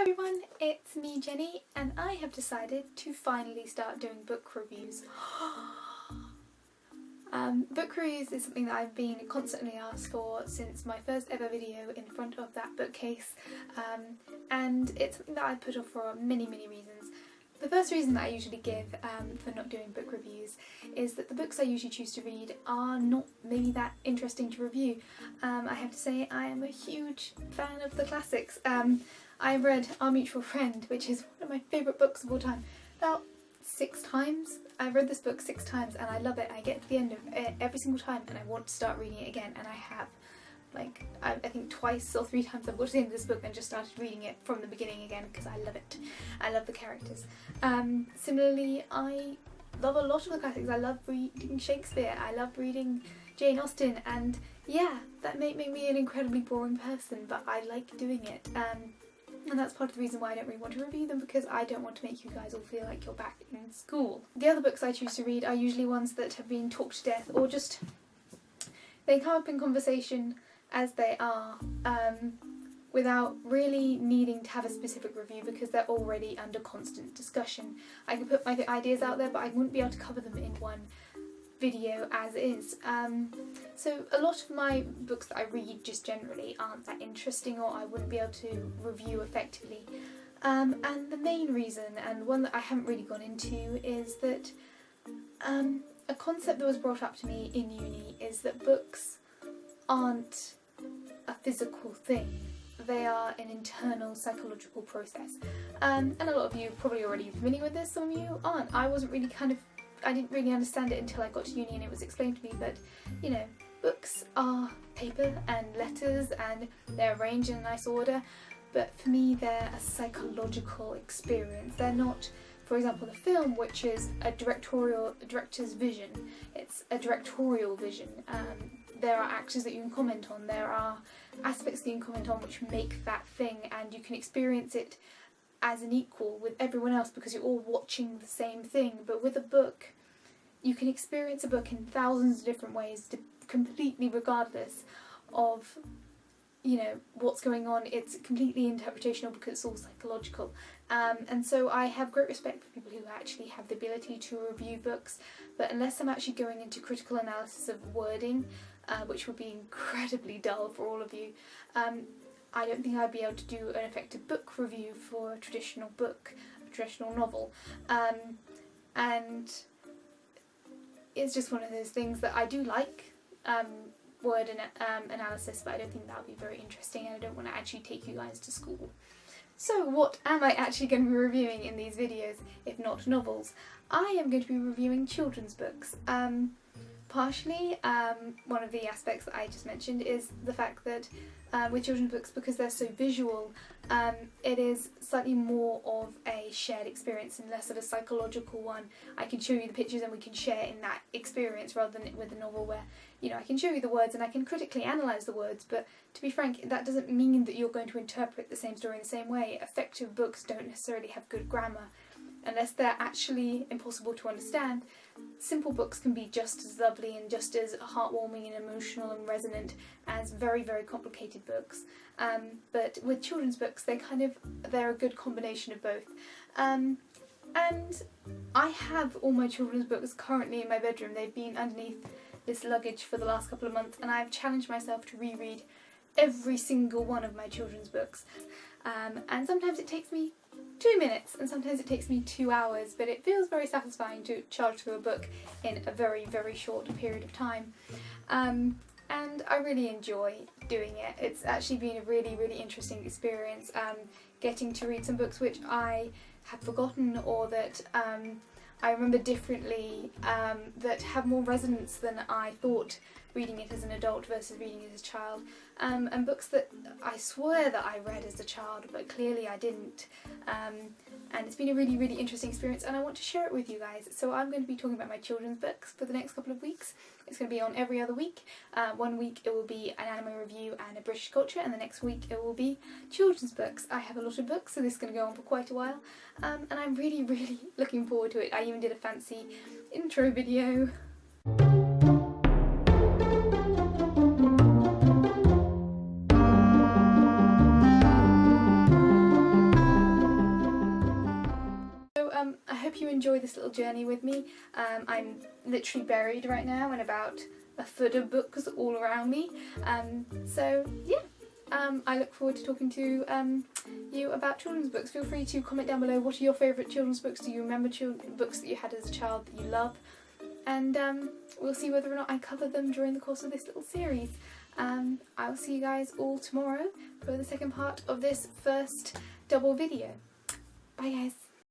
Everyone, it's me Jenny, and I have decided to finally start doing book reviews. Book reviews is something that I've been constantly asked for since my first ever video in front of that bookcase, and it's something that I put off for many reasons. The first reason that I usually give for not doing book reviews is that the books I usually choose to read are not maybe that interesting to review. I have to say I am a huge fan of the classics. I read Our Mutual Friend, which is one of my favourite books of all time, about 6 times. I've read this book 6 times and I love it. I get to the end of it every single time and I want to start reading it again, and I have. Like, I think twice or 3 times I've got to the end of this book and just started reading it from the beginning again because I love it. I love the characters. Similarly, I love a lot of the classics. I love reading Shakespeare, I love reading Jane Austen, and yeah, that may make me an incredibly boring person, but I like doing it. And that's part of the reason why I don't really want to review them, because I don't want to make you guys all feel like you're back in school. The other books I choose to read are usually ones that have been talked to death, or just they come up in conversation as they are, without really needing to have a specific review because they're already under constant discussion. I can put my ideas out there, but I wouldn't be able to cover them in one video as is. So a lot of my books that I read just generally aren't that interesting, or I wouldn't be able to review effectively. And the main reason, and one that I haven't really gone into, is that a concept that was brought up to me in uni is that books aren't a physical thing. They are an internal psychological process. And a lot of you are probably already familiar with this, some of you aren't. I didn't really understand it until I got to uni and it was explained to me that, you know, books are paper and letters and they're arranged in a nice order, but for me they're a psychological experience. They're not, for example, the film, which is a director's vision. It's a directorial vision. There are actors that you can comment on, there are aspects that you can comment on which make that thing, and you can experience it as an equal with everyone else because you're all watching the same thing. But with a book, you can experience a book in thousands of different ways, completely regardless of, you know, what's going on. It's completely interpretational because it's all psychological. And so I have great respect for people who actually have the ability to review books, but unless I'm actually going into critical analysis of wording, which would be incredibly dull for all of you, I don't think I'd be able to do an effective book review for a traditional book, a traditional novel. And it's just one of those things that I do like, word and analysis, but I don't think that would be very interesting, and I don't want to actually take you guys to school. So what am I actually going to be reviewing in these videos, if not novels? I am going to be reviewing children's books. Partially, one of the aspects that I just mentioned is the fact that with children's books, because they're so visual, it is slightly more of a shared experience and less of a psychological one. I can show you the pictures and we can share in that experience, rather than with a novel where, you know, I can show you the words and I can critically analyse the words, but to be frank, that doesn't mean that you're going to interpret the same story in the same way. Effective books don't necessarily have good grammar. Unless they're actually impossible to understand, simple books can be just as lovely and just as heartwarming and emotional and resonant as very complicated books. But with children's books, they're a good combination of both. And I have all my children's books currently in my bedroom. They've been underneath this luggage for the last couple of months, and I've challenged myself to reread every single one of my children's books. And sometimes it takes me 2 minutes and sometimes it takes me 2 hours, but it feels very satisfying to charge through a book in a very short period of time. And I really enjoy doing it. It's actually been a really interesting experience, getting to read some books which I had forgotten, or that I remember differently, that have more resonance than I thought reading it as an adult versus reading it as a child, and books that I swear that I read as a child but clearly I didn't, and it's been a really interesting experience, and I want to share it with you guys. So I'm going to be talking about my children's books for the next couple of weeks. It's going to be on every other week. One week it will be an anime review and a British culture, and the next week it will be children's books. I have a lot of books, so this is going to go on for quite a while, and I'm really looking forward to it. I even did a fancy intro video. hope you enjoy this little journey with me. I'm literally buried right now in about a foot of books all around me. So yeah, I look forward to talking to you about children's books. Feel free to comment down below what are your favourite children's books. Do you remember books that you had as a child that you love? And we'll see whether or not I cover them during the course of this little series. I will see you guys all tomorrow for the second part of this first double video. Bye guys.